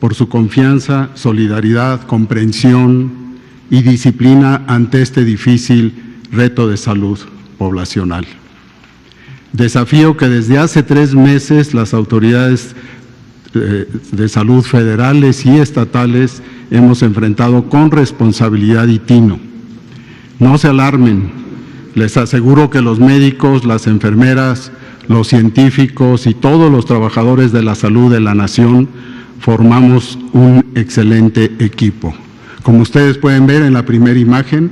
por su confianza, solidaridad, comprensión y disciplina ante este difícil reto de salud poblacional. Desafío que desde hace 3 meses las autoridades de salud federales y estatales hemos enfrentado con responsabilidad y tino. No se alarmen, les aseguro que los médicos, las enfermeras, los científicos y todos los trabajadores de la salud de la nación formamos un excelente equipo. Como ustedes pueden ver en la primera imagen,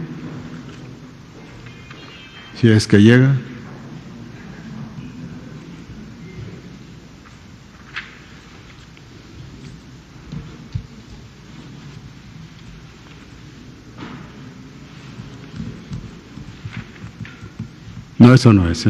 si es que llega. No, eso no es,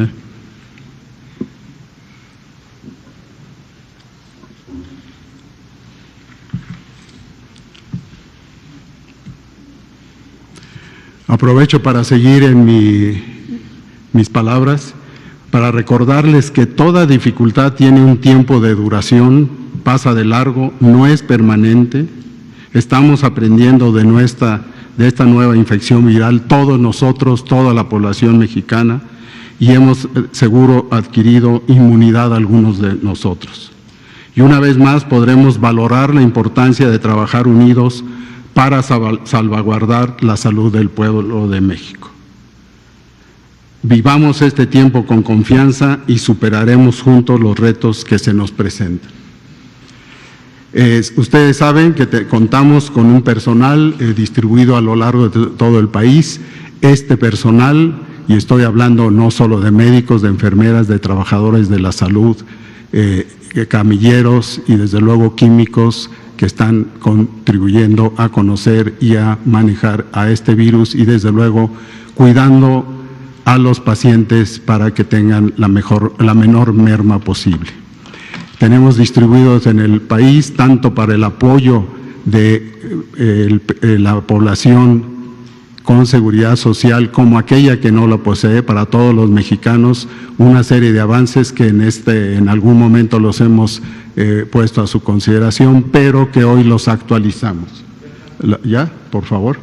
Aprovecho para seguir en mis palabras, para recordarles que toda dificultad tiene un tiempo de duración, pasa de largo, no es permanente. Estamos aprendiendo de esta nueva infección viral, todos nosotros, toda la población mexicana, y hemos seguro adquirido inmunidad algunos de nosotros. Y una vez más podremos valorar la importancia de trabajar unidos para salvaguardar la salud del pueblo de México. Vivamos este tiempo con confianza y superaremos juntos los retos que se nos presentan. Ustedes saben que contamos con un personal distribuido a lo largo de todo el país. Este personal, y estoy hablando no solo de médicos, de enfermeras, de trabajadores de la salud, camilleros y desde luego químicos que están contribuyendo a conocer y a manejar a este virus y desde luego cuidando a los pacientes para que tengan la menor merma posible. Tenemos distribuidos en el país tanto para el apoyo de la población con seguridad social como aquella que no la posee, para todos los mexicanos, una serie de avances que en algún momento los hemos puesto a su consideración, pero que hoy los actualizamos. ¿Ya? Por favor.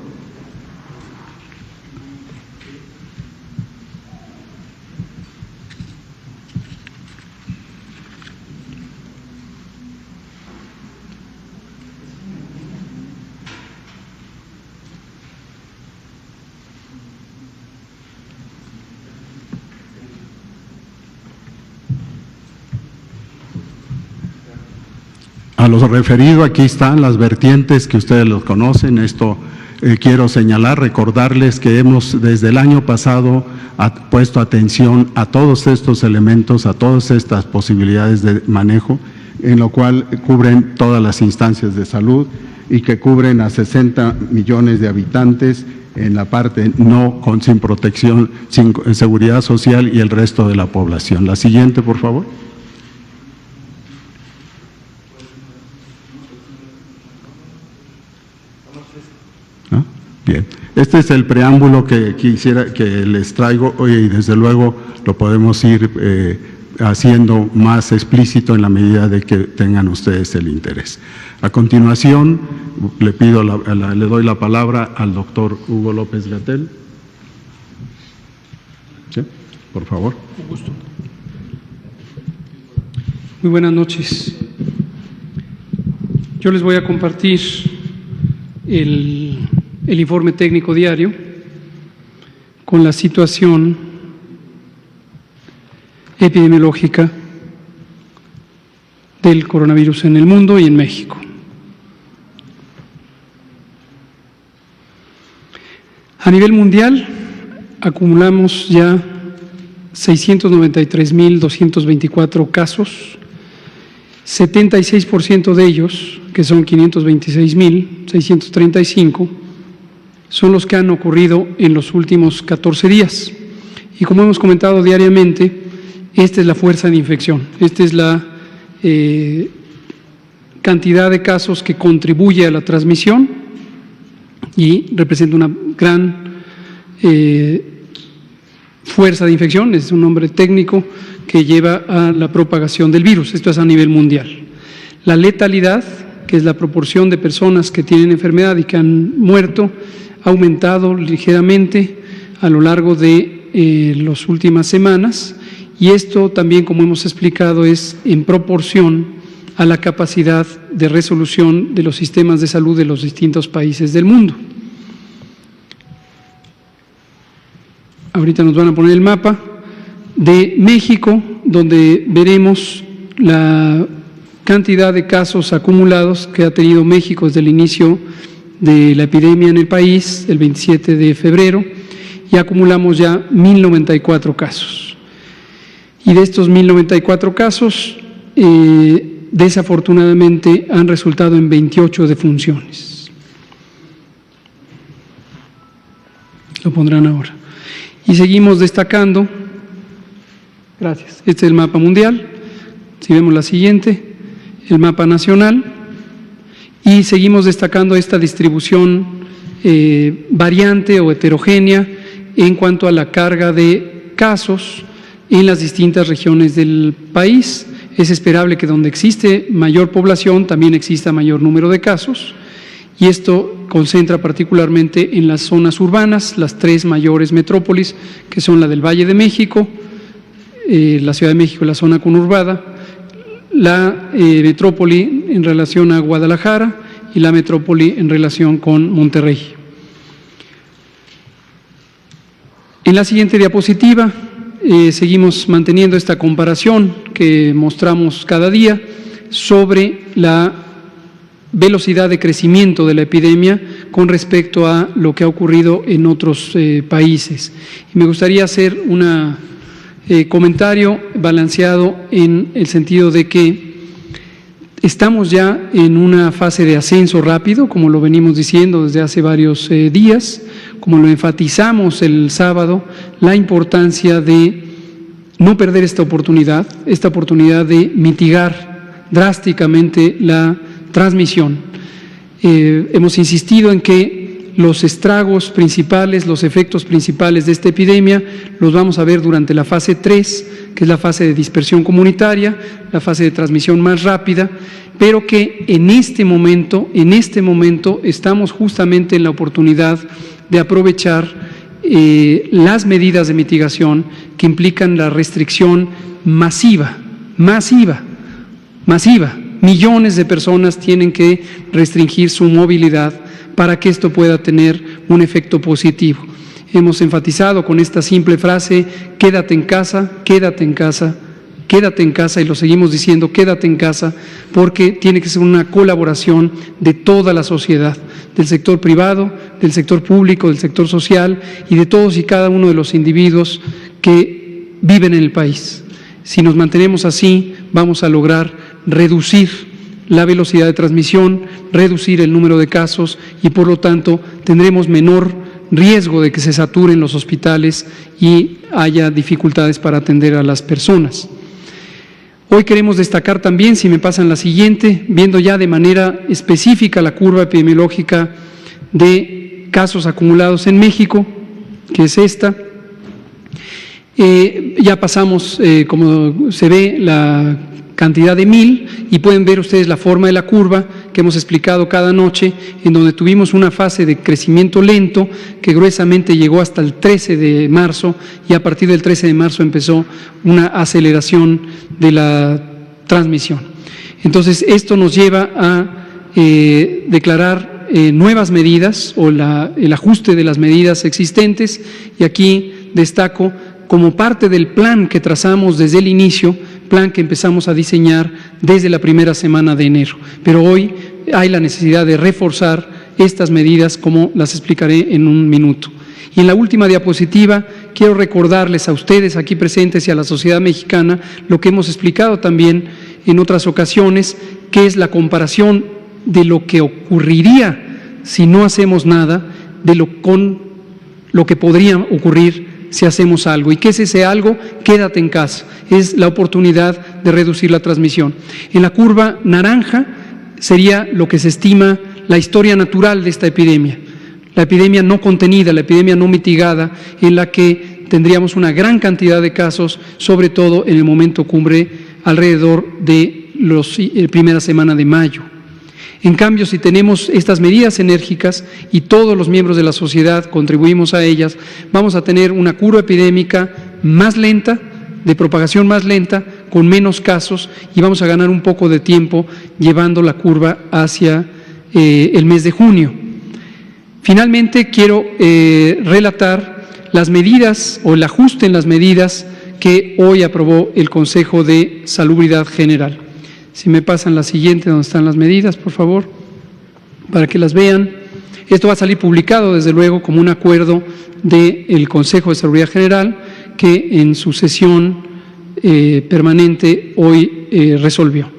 A lo referido, aquí están las vertientes que ustedes los conocen. Esto quiero señalar, recordarles que hemos desde el año pasado puesto atención a todos estos elementos, a todas estas posibilidades de manejo, en lo cual cubren todas las instancias de salud y que cubren a 60 millones de habitantes en la parte sin protección, sin seguridad social y el resto de la población. La siguiente, por favor. Bien, este es el preámbulo que quisiera que les traigo hoy y desde luego lo podemos ir haciendo más explícito en la medida de que tengan ustedes el interés. A continuación, le doy la palabra al doctor Hugo López-Gatell. ¿Sí? Por favor. Un gusto. Muy buenas noches. Yo les voy a compartir el informe técnico diario con la situación epidemiológica del coronavirus en el mundo y en México. A nivel mundial, acumulamos ya 693.224 casos, 76% de ellos, que son 526.635, son los que han ocurrido en los últimos 14 días. Y como hemos comentado diariamente, esta es la fuerza de infección, esta es la cantidad de casos que contribuye a la transmisión y representa una gran fuerza de infección, es un nombre técnico que lleva a la propagación del virus. Esto es a nivel mundial. La letalidad, que es la proporción de personas que tienen enfermedad y que han muerto, ha aumentado ligeramente a lo largo de las últimas semanas, y esto también, como hemos explicado, es en proporción a la capacidad de resolución de los sistemas de salud de los distintos países del mundo. Ahorita nos van a poner el mapa de México, donde veremos la cantidad de casos acumulados que ha tenido México desde el inicio de la epidemia en el país, el 27 de febrero, y acumulamos ya 1.094 casos. Y de estos 1.094 casos, desafortunadamente han resultado en 28 defunciones. Lo pondrán ahora. Y seguimos destacando, gracias, este es el mapa mundial, si vemos la siguiente, el mapa nacional, y seguimos destacando esta distribución variante o heterogénea en cuanto a la carga de casos en las distintas regiones del país. Es esperable que donde existe mayor población también exista mayor número de casos, y esto concentra particularmente en las zonas urbanas, las tres mayores metrópolis, que son la del Valle de México, la Ciudad de México, la zona conurbada, la metrópoli en relación a Guadalajara y la metrópoli en relación con Monterrey. En la siguiente diapositiva seguimos manteniendo esta comparación que mostramos cada día sobre la velocidad de crecimiento de la epidemia con respecto a lo que ha ocurrido en otros países. Y me gustaría hacer un comentario balanceado en el sentido de que estamos ya en una fase de ascenso rápido, como lo venimos diciendo desde hace varios días, como lo enfatizamos el sábado, la importancia de no perder esta oportunidad de mitigar drásticamente la transmisión. Hemos insistido en que los estragos principales, los efectos principales de esta epidemia los vamos a ver durante la fase 3, que es la fase de dispersión comunitaria, la fase de transmisión más rápida, pero que en este momento estamos justamente en la oportunidad de aprovechar las medidas de mitigación que implican la restricción masiva. Millones de personas tienen que restringir su movilidad para que esto pueda tener un efecto positivo. Hemos enfatizado con esta simple frase: quédate en casa, quédate en casa, quédate en casa, y lo seguimos diciendo, quédate en casa, porque tiene que ser una colaboración de toda la sociedad, del sector privado, del sector público, del sector social y de todos y cada uno de los individuos que viven en el país. Si nos mantenemos así, vamos a lograr reducir la velocidad de transmisión, reducir el número de casos y, por lo tanto, tendremos menor riesgo de que se saturen los hospitales y haya dificultades para atender a las personas. Hoy queremos destacar también, si me pasan la siguiente, viendo ya de manera específica la curva epidemiológica de casos acumulados en México, que es esta. Ya pasamos, como se ve, la cantidad de 1,000 y pueden ver ustedes la forma de la curva que hemos explicado cada noche, en donde tuvimos una fase de crecimiento lento que gruesamente llegó hasta el 13 de marzo y a partir del 13 de marzo empezó una aceleración de la transmisión. Entonces, esto nos lleva a declarar nuevas medidas o el ajuste de las medidas existentes, y aquí destaco, como parte del plan que trazamos desde el inicio, plan que empezamos a diseñar desde la primera semana de enero. Pero hoy hay la necesidad de reforzar estas medidas, como las explicaré en un minuto. Y en la última diapositiva quiero recordarles a ustedes aquí presentes y a la sociedad mexicana lo que hemos explicado también en otras ocasiones, que es la comparación de lo que ocurriría si no hacemos nada, con lo que podría ocurrir si hacemos algo. ¿Y qué es ese algo? Quédate en casa. Es la oportunidad de reducir la transmisión. En la curva naranja sería lo que se estima la historia natural de esta epidemia. La epidemia no contenida, la epidemia no mitigada, en la que tendríamos una gran cantidad de casos, sobre todo en el momento cumbre, alrededor de la primera semana de mayo. En cambio, si tenemos estas medidas enérgicas y todos los miembros de la sociedad contribuimos a ellas, vamos a tener una curva epidémica más lenta, de propagación más lenta, con menos casos, y vamos a ganar un poco de tiempo llevando la curva hacia el mes de junio. Finalmente, quiero relatar las medidas o el ajuste en las medidas que hoy aprobó el Consejo de Salubridad General. Si me pasan la siguiente, donde están las medidas, por favor, para que las vean. Esto va a salir publicado, desde luego, como un acuerdo del Consejo de Salubridad General, que en su sesión permanente hoy resolvió.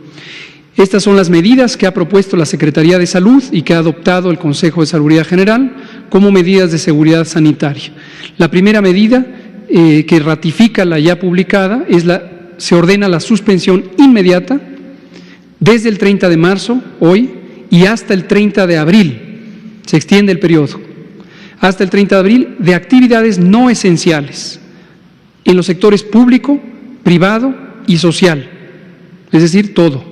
Estas son las medidas que ha propuesto la Secretaría de Salud y que ha adoptado el Consejo de Salubridad General como medidas de seguridad sanitaria. La primera medida que ratifica la ya publicada es se ordena la suspensión inmediata desde el 30 de marzo, hoy, y hasta el 30 de abril. Se extiende el periodo. Hasta el 30 de abril, de actividades no esenciales en los sectores público, privado y social, es decir, todo,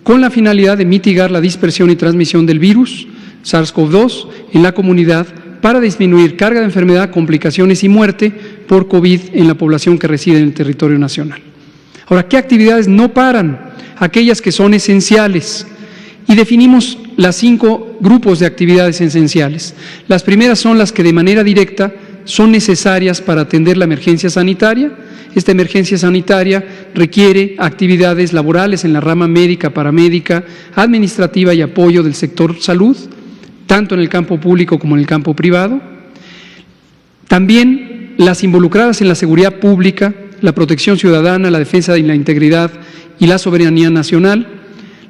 con la finalidad de mitigar la dispersión y transmisión del virus SARS-CoV-2 en la comunidad para disminuir carga de enfermedad, complicaciones y muerte por COVID en la población que reside en el territorio nacional. Ahora, ¿qué actividades no paran? Aquellas que son esenciales. Y definimos las 5 grupos de actividades esenciales. Las primeras son las que de manera directa son necesarias para atender la emergencia sanitaria. Esta emergencia sanitaria requiere actividades laborales en la rama médica, paramédica, administrativa y apoyo del sector salud, tanto en el campo público como en el campo privado. También las involucradas en la seguridad pública, la protección ciudadana, la defensa de la integridad y la soberanía nacional,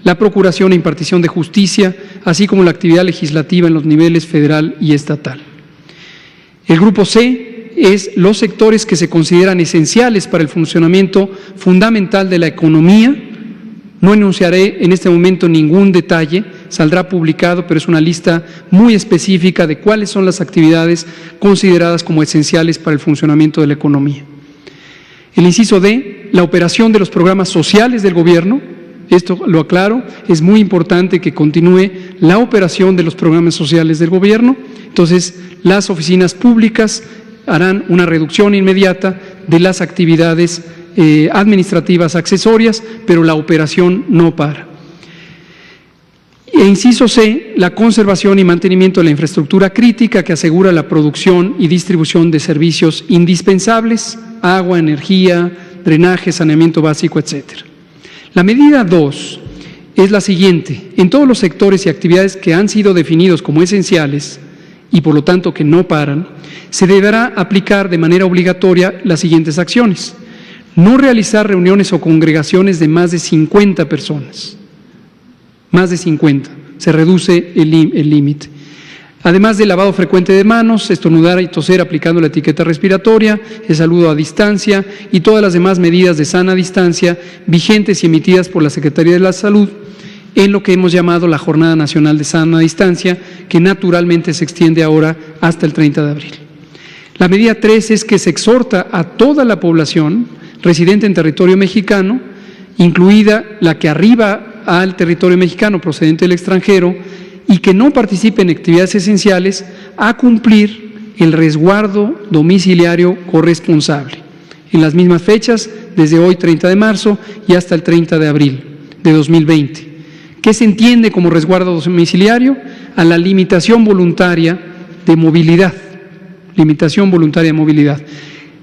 la procuración e impartición de justicia, así como la actividad legislativa en los niveles federal y estatal. El grupo C es los sectores que se consideran esenciales para el funcionamiento fundamental de la economía. No enunciaré en este momento ningún detalle, saldrá publicado, pero es una lista muy específica de cuáles son las actividades consideradas como esenciales para el funcionamiento de la economía. El inciso D, la operación de los programas sociales del gobierno. Esto lo aclaro, es muy importante que continúe la operación de los programas sociales del gobierno. Entonces, las oficinas públicas harán una reducción inmediata de las actividades administrativas accesorias, pero la operación no para. E inciso C, la conservación y mantenimiento de la infraestructura crítica que asegura la producción y distribución de servicios indispensables, agua, energía, drenaje, saneamiento básico, etcétera. La medida 2 es la siguiente: en todos los sectores y actividades que han sido definidos como esenciales y por lo tanto que no paran, se deberá aplicar de manera obligatoria las siguientes acciones: no realizar reuniones o congregaciones de más de 50 personas, más de 50, se reduce el límite. Además del lavado frecuente de manos, estornudar y toser aplicando la etiqueta respiratoria, el saludo a distancia y todas las demás medidas de sana distancia vigentes y emitidas por la Secretaría de la Salud en lo que hemos llamado la Jornada Nacional de Sana Distancia, que naturalmente se extiende ahora hasta el 30 de abril. La medida 3 es que se exhorta a toda la población residente en territorio mexicano, incluida la que arriba al territorio mexicano procedente del extranjero, y que no participe en actividades esenciales, a cumplir el resguardo domiciliario corresponsable en las mismas fechas, desde hoy 30 de marzo y hasta el 30 de abril de 2020. ¿Qué se entiende como resguardo domiciliario? A la limitación voluntaria de movilidad,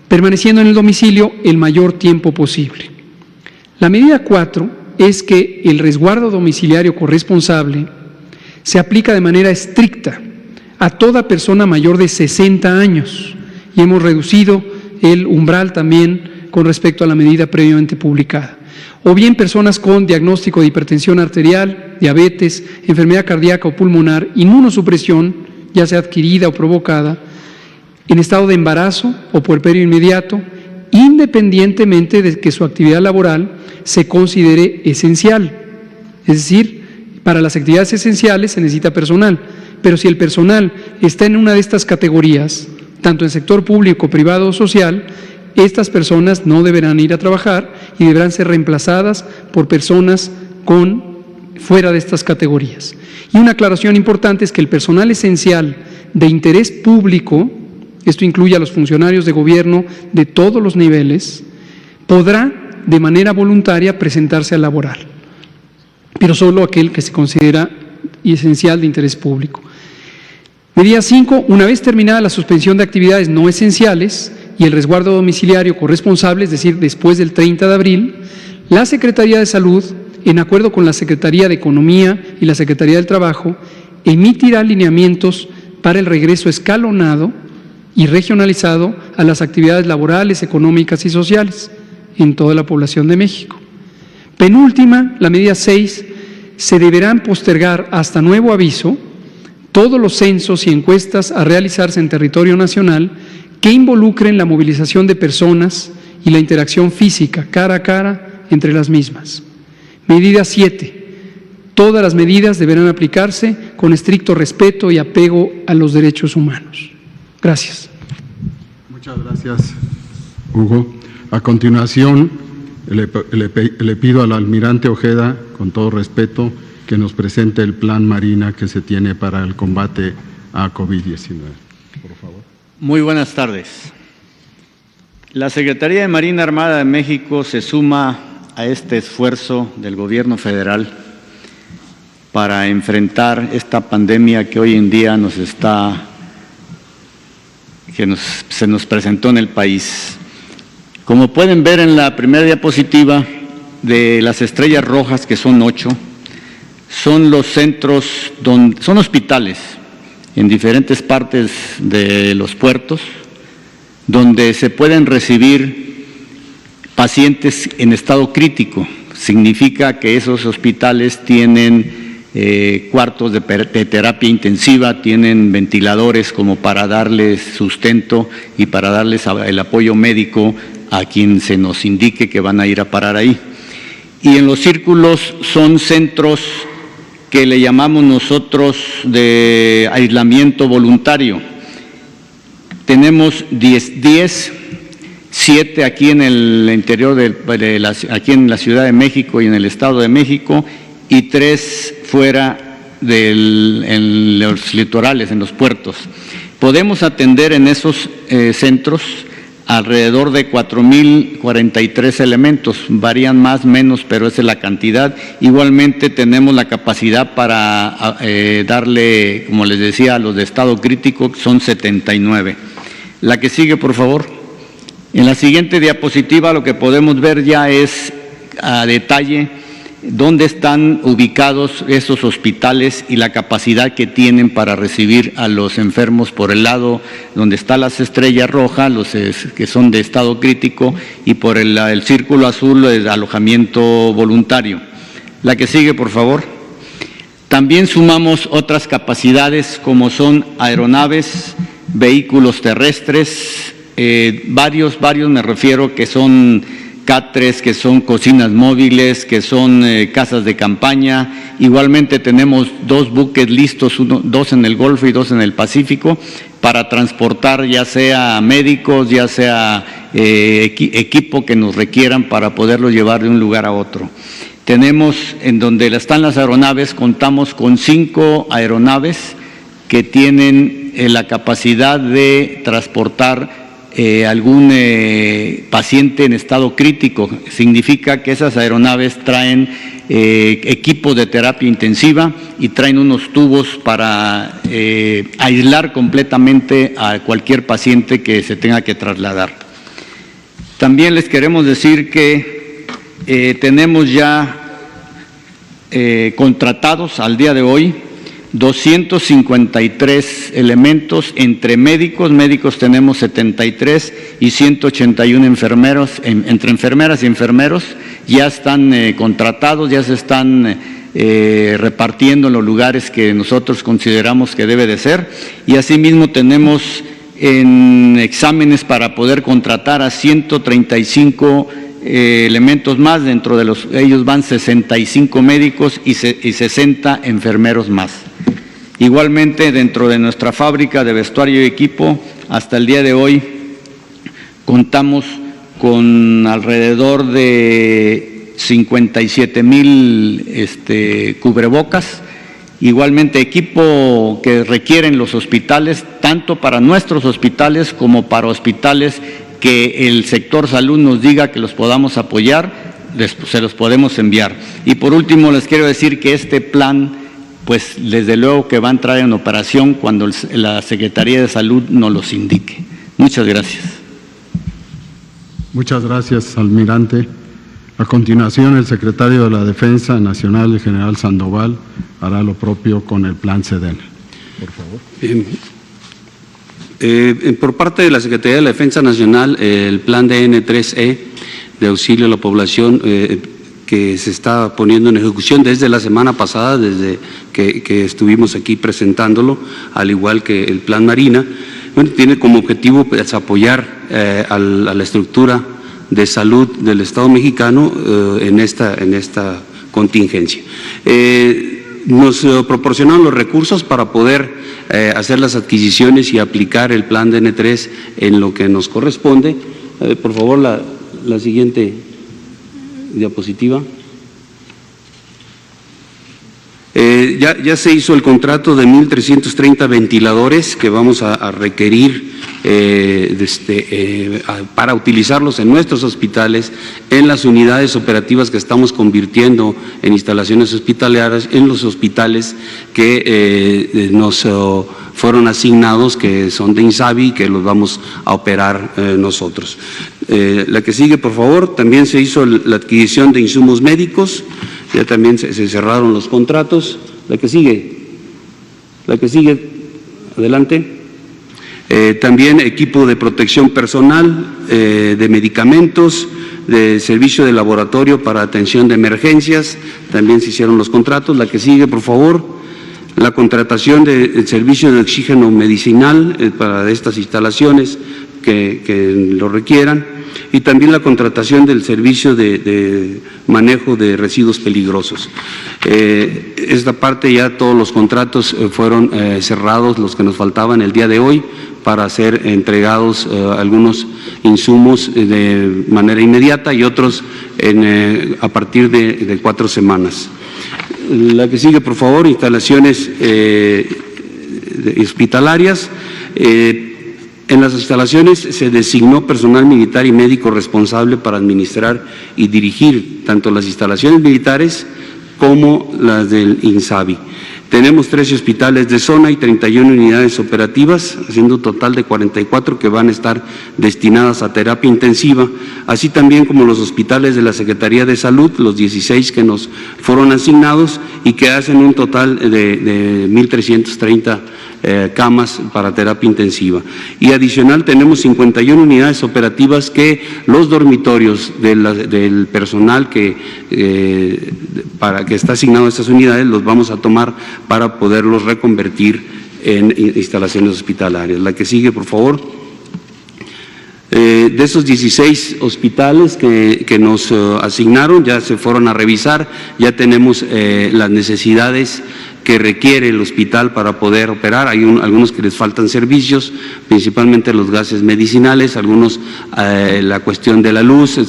permaneciendo en el domicilio el mayor tiempo posible. La medida 4 es que el resguardo domiciliario corresponsable se aplica de manera estricta a toda persona mayor de 60 años y hemos reducido el umbral también con respecto a la medida previamente publicada. O bien personas con diagnóstico de hipertensión arterial, diabetes, enfermedad cardíaca o pulmonar, inmunosupresión, ya sea adquirida o provocada, en estado de embarazo o puerperio inmediato, independientemente de que su actividad laboral se considere esencial. Es decir, para las actividades esenciales se necesita personal, pero si el personal está en una de estas categorías, tanto en sector público, privado o social, estas personas no deberán ir a trabajar y deberán ser reemplazadas por personas con fuera de estas categorías. Y una aclaración importante es que el personal esencial de interés público, esto incluye a los funcionarios de gobierno de todos los niveles, podrá de manera voluntaria presentarse a laborar, pero solo aquel que se considera esencial de interés público. Medida 5. Una vez terminada la suspensión de actividades no esenciales y el resguardo domiciliario corresponsable, es decir, después del 30 de abril, la Secretaría de Salud, en acuerdo con la Secretaría de Economía y la Secretaría del Trabajo, emitirá lineamientos para el regreso escalonado y regionalizado a las actividades laborales, económicas y sociales en toda la población de México. Penúltima, la medida 6, se deberán postergar hasta nuevo aviso todos los censos y encuestas a realizarse en territorio nacional que involucren la movilización de personas y la interacción física, cara a cara, entre las mismas. Medida 7. Todas las medidas deberán aplicarse con estricto respeto y apego a los derechos humanos. Gracias. Muchas gracias, Hugo. A continuación, le pido al almirante Ojeda, con todo respeto, que nos presente el plan Marina que se tiene para el combate a COVID-19. Por favor. Muy buenas tardes. La Secretaría de Marina Armada de México se suma a este esfuerzo del Gobierno federal para enfrentar esta pandemia que hoy en día se nos presentó en el país. Como pueden ver en la primera diapositiva, de las estrellas rojas, que son 8, son los centros, son hospitales en diferentes partes de los puertos, donde se pueden recibir pacientes en estado crítico. Significa que esos hospitales tienen cuartos de terapia intensiva, tienen ventiladores como para darles sustento y para darles el apoyo médico a quien se nos indique que van a ir a parar ahí. Y en los círculos son centros que le llamamos nosotros de aislamiento voluntario. Tenemos 7 aquí en el interior, aquí en la Ciudad de México y en el Estado de México, y 3 fuera en los litorales, en los puertos. Podemos atender en esos centros alrededor de 4,043 elementos, varían más, menos, pero esa es la cantidad. Igualmente tenemos la capacidad para darle, como les decía, a los de estado crítico, son 79. La que sigue, por favor. En la siguiente diapositiva lo que podemos ver ya es a detalle dónde están ubicados esos hospitales y la capacidad que tienen para recibir a los enfermos por el lado donde está las estrellas rojas, los que son de estado crítico, y por el círculo azul, el alojamiento voluntario. La que sigue, por favor. También sumamos otras capacidades como son aeronaves, vehículos terrestres, varios me refiero, que son catres, que son cocinas móviles, que son casas de campaña. Igualmente tenemos 2 buques listos, 2 en el Golfo y 2 en el Pacífico, para transportar ya sea médicos, ya sea equipo que nos requieran para poderlos llevar de un lugar a otro. Tenemos, en donde están las aeronaves, contamos con 5 aeronaves que tienen la capacidad de transportar algún paciente en estado crítico. Significa que esas aeronaves traen equipo de terapia intensiva y traen unos tubos para aislar completamente a cualquier paciente que se tenga que trasladar. También les queremos decir que tenemos ya contratados al día de hoy 253 elementos entre médicos tenemos 73 y 181 enfermeros, entre enfermeras y enfermeros ya están contratados, ya se están repartiendo en los lugares que nosotros consideramos que debe de ser, y asimismo tenemos en exámenes para poder contratar a 135 elementos más. Dentro de ellos van 65 médicos y 60 enfermeros más. Igualmente, dentro de nuestra fábrica de vestuario y equipo, hasta el día de hoy contamos con alrededor de 57,000 cubrebocas. Igualmente equipo que requieren los hospitales, tanto para nuestros hospitales como para hospitales que el sector salud nos diga que los podamos apoyar, se los podemos enviar. Y por último les quiero decir que este plan, pues desde luego que va a entrar en operación cuando la Secretaría de Salud nos los indique. Muchas gracias. Muchas gracias, almirante. A continuación, el secretario de la Defensa Nacional, el general Sandoval, hará lo propio con el plan SEDENA. Por favor. Por parte de la Secretaría de la Defensa Nacional, el plan de N3E de auxilio a la población que se está poniendo en ejecución desde la semana pasada, desde que estuvimos aquí presentándolo, al igual que el plan Marina, bueno, tiene como objetivo pues, apoyar a la estructura de salud del Estado mexicano en esta contingencia. Nos proporcionaron los recursos para poder hacer las adquisiciones y aplicar el plan de N3 en lo que nos corresponde. Por favor, la siguiente diapositiva. Ya se hizo el contrato de 1,330 ventiladores que vamos a requerir para utilizarlos en nuestros hospitales, en las unidades operativas que estamos convirtiendo en instalaciones hospitalarias, en los hospitales que nos fueron asignados, que son de INSABI, que los vamos a operar nosotros. La que sigue, por favor. También se hizo la adquisición de insumos médicos. Ya también se cerraron los contratos. La que sigue, adelante. También equipo de protección personal, de medicamentos, de servicio de laboratorio para atención de emergencias, también se hicieron los contratos. La que sigue, por favor. La contratación del servicio de oxígeno medicinal para estas instalaciones que lo requieran, y también la contratación del servicio de manejo de residuos peligrosos. Esta parte ya todos los contratos fueron cerrados, los que nos faltaban el día de hoy, para ser entregados algunos insumos de manera inmediata y otros a partir de 4 semanas. La que sigue, por favor. Instalaciones hospitalarias. En las instalaciones se designó personal militar y médico responsable para administrar y dirigir tanto las instalaciones militares como las del INSABI. Tenemos 13 hospitales de zona y 31 unidades operativas, haciendo un total de 44 que van a estar destinadas a terapia intensiva, así también como los hospitales de la Secretaría de Salud, los 16 que nos fueron asignados y que hacen un total de 1,330 camas para terapia intensiva. Y adicional tenemos 51 unidades operativas que los dormitorios del personal que está asignado a estas unidades los vamos a tomar para poderlos reconvertir en instalaciones hospitalarias. La que sigue, por favor. De esos 16 hospitales que nos asignaron, ya se fueron a revisar, ya tenemos las necesidades que requiere el hospital para poder operar. Hay algunos que les faltan servicios, principalmente los gases medicinales, algunos la cuestión de la luz,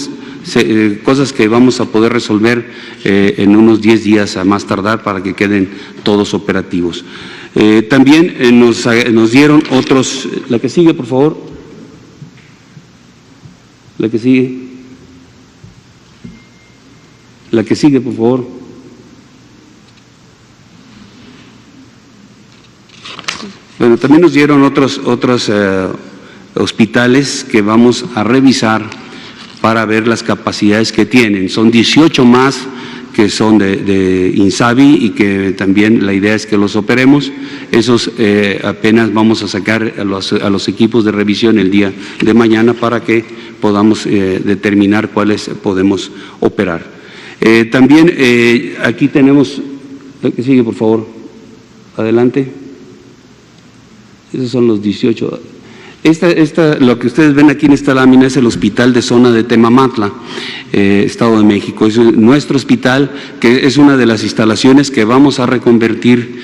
cosas que vamos a poder resolver en unos 10 días a más tardar para que queden todos operativos. También nos dieron otros. La que sigue, por favor. La que sigue. La que sigue, por favor. Bueno, también nos dieron otros hospitales que vamos a revisar para ver las capacidades que tienen. Son 18 más que son de INSABI y que también la idea es que los operemos. Esos apenas vamos a sacar a los equipos de revisión el día de mañana para que podamos determinar cuáles podemos operar. También aquí tenemos, la que sigue, por favor, adelante. Esos son los 18. Lo que ustedes ven aquí en esta lámina es el hospital de zona de Temamatla, Estado de México. Es nuestro hospital, que es una de las instalaciones que vamos a reconvertir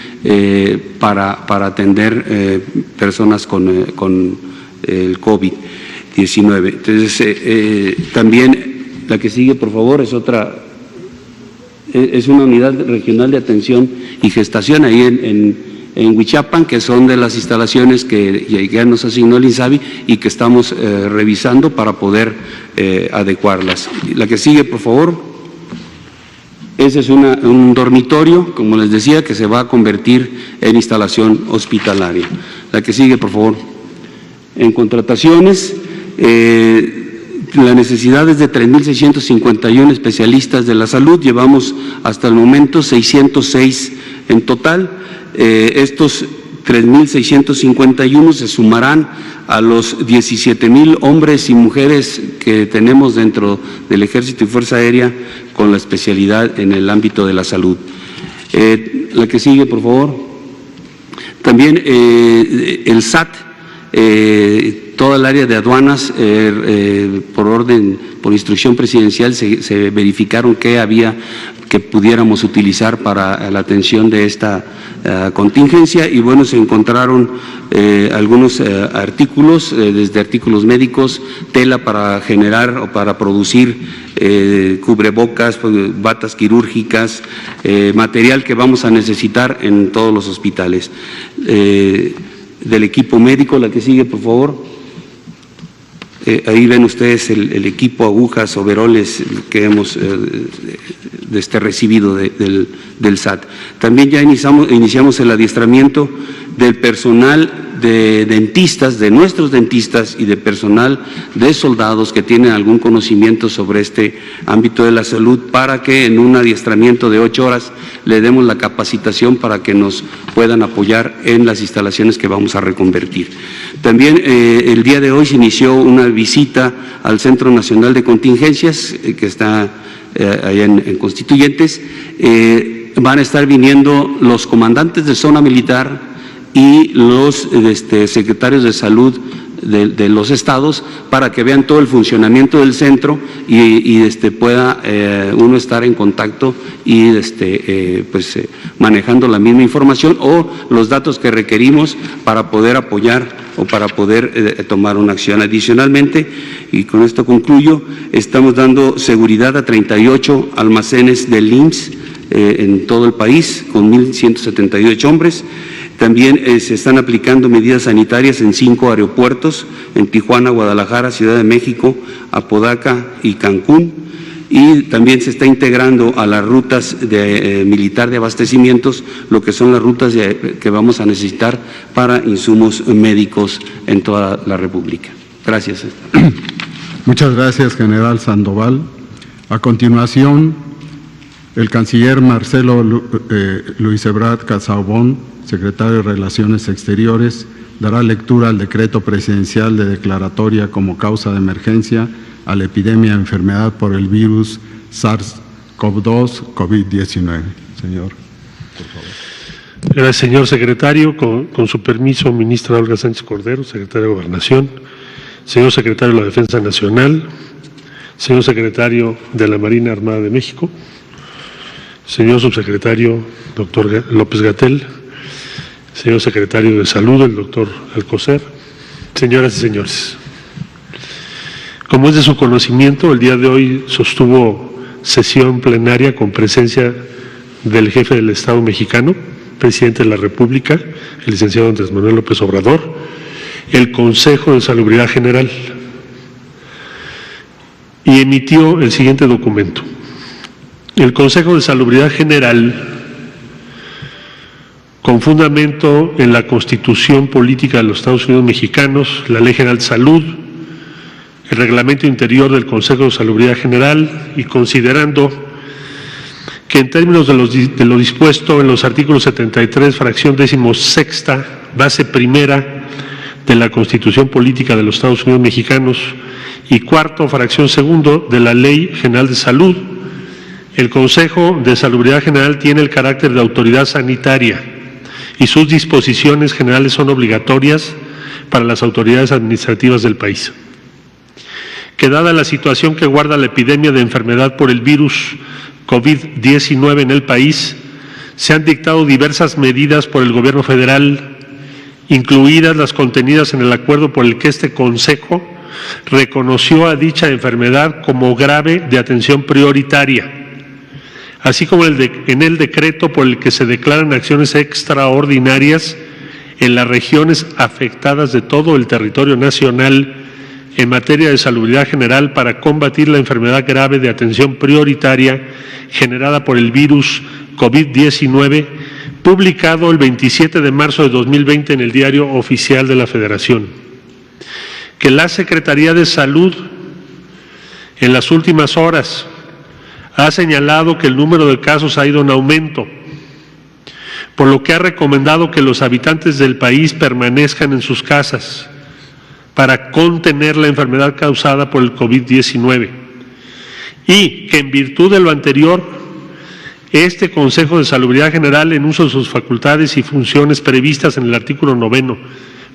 para atender personas con el COVID-19. Entonces, también la que sigue, por favor, es otra es una unidad regional de atención y gestación ahí en Huichapan, que son de las instalaciones que ya nos asignó el INSABI y que estamos revisando para poder adecuarlas. La que sigue, por favor. Ese es un dormitorio, como les decía, que se va a convertir en instalación hospitalaria. La que sigue, por favor. En contrataciones, la necesidad es de 3.651 especialistas de la salud, llevamos hasta el momento 606 en total. Estos 3.651 se sumarán a los 17,000 hombres y mujeres que tenemos dentro del Ejército y Fuerza Aérea con la especialidad en el ámbito de la salud. La que sigue, por favor. También el SAT, toda el área de aduanas, por instrucción presidencial, se verificaron que pudiéramos utilizar para la atención de esta contingencia y bueno, se encontraron algunos artículos, desde artículos médicos, tela para generar o para producir cubrebocas, batas quirúrgicas, material que vamos a necesitar en todos los hospitales. Del equipo médico, la que sigue, por favor. Ahí ven ustedes el equipo, agujas, overoles que hemos recibido del SAT. También ya iniciamos el adiestramiento del personal de dentistas, de nuestros dentistas y de personal de soldados que tienen algún conocimiento sobre este ámbito de la salud para que en un adiestramiento de 8 horas le demos la capacitación para que nos puedan apoyar en las instalaciones que vamos a reconvertir. También el día de hoy se inició una visita al Centro Nacional de Contingencias que está allá en Constituyentes. Van a estar viniendo los comandantes de zona militar y los secretarios de salud de los estados para que vean todo el funcionamiento del centro y pueda uno estar en contacto y manejando la misma información o los datos que requerimos para poder apoyar o para poder tomar una acción. Adicionalmente, y con esto concluyo, estamos dando seguridad a 38 almacenes del IMSS en todo el país con 1.178 hombres. También se están aplicando medidas sanitarias en 5 aeropuertos, en Tijuana, Guadalajara, Ciudad de México, Apodaca y Cancún. Y también se está integrando a las rutas militar de abastecimientos, lo que son las rutas que vamos a necesitar para insumos médicos en toda la República. Gracias. Muchas gracias, general Sandoval. A continuación, el canciller Marcelo Luis Ebrard Casaubon, secretario de Relaciones Exteriores, dará lectura al decreto presidencial de declaratoria como causa de emergencia a la epidemia de enfermedad por el virus SARS-CoV-2, COVID-19. Señor, por favor. Gracias, señor secretario. Con su permiso, ministra Olga Sánchez Cordero, secretaria de Gobernación, señor secretario de la Defensa Nacional, señor secretario de la Marina Armada de México, señor subsecretario doctor López-Gatell, señor secretario de Salud, el doctor Alcocer, señoras y señores. Como es de su conocimiento, el día de hoy sostuvo sesión plenaria con presencia del jefe del Estado mexicano, presidente de la República, el licenciado Andrés Manuel López Obrador, el Consejo de Salubridad General, y emitió el siguiente documento. El Consejo de Salubridad General, con fundamento en la Constitución Política de los Estados Unidos Mexicanos, la Ley General de Salud, el Reglamento Interior del Consejo de Salubridad General y considerando que en términos de lo dispuesto en los artículos 73, fracción 16ª, base primera de la Constitución Política de los Estados Unidos Mexicanos y cuarto, fracción segundo de la Ley General de Salud, el Consejo de Salubridad General tiene el carácter de autoridad sanitaria y sus disposiciones generales son obligatorias para las autoridades administrativas del país. Que dada la situación que guarda la epidemia de enfermedad por el virus COVID-19 en el país, se han dictado diversas medidas por el Gobierno federal, incluidas las contenidas en el acuerdo por el que este Consejo reconoció a dicha enfermedad como grave de atención prioritaria, así como en el decreto por el que se declaran acciones extraordinarias en las regiones afectadas de todo el territorio nacional en materia de salubridad general para combatir la enfermedad grave de atención prioritaria generada por el virus COVID-19, publicado el 27 de marzo de 2020 en el Diario Oficial de la Federación. Que la Secretaría de Salud en las últimas horas ha señalado que el número de casos ha ido en aumento, por lo que ha recomendado que los habitantes del país permanezcan en sus casas para contener la enfermedad causada por el COVID-19 y que en virtud de lo anterior, este Consejo de Salubridad General, en uso de sus facultades y funciones previstas en el artículo 9,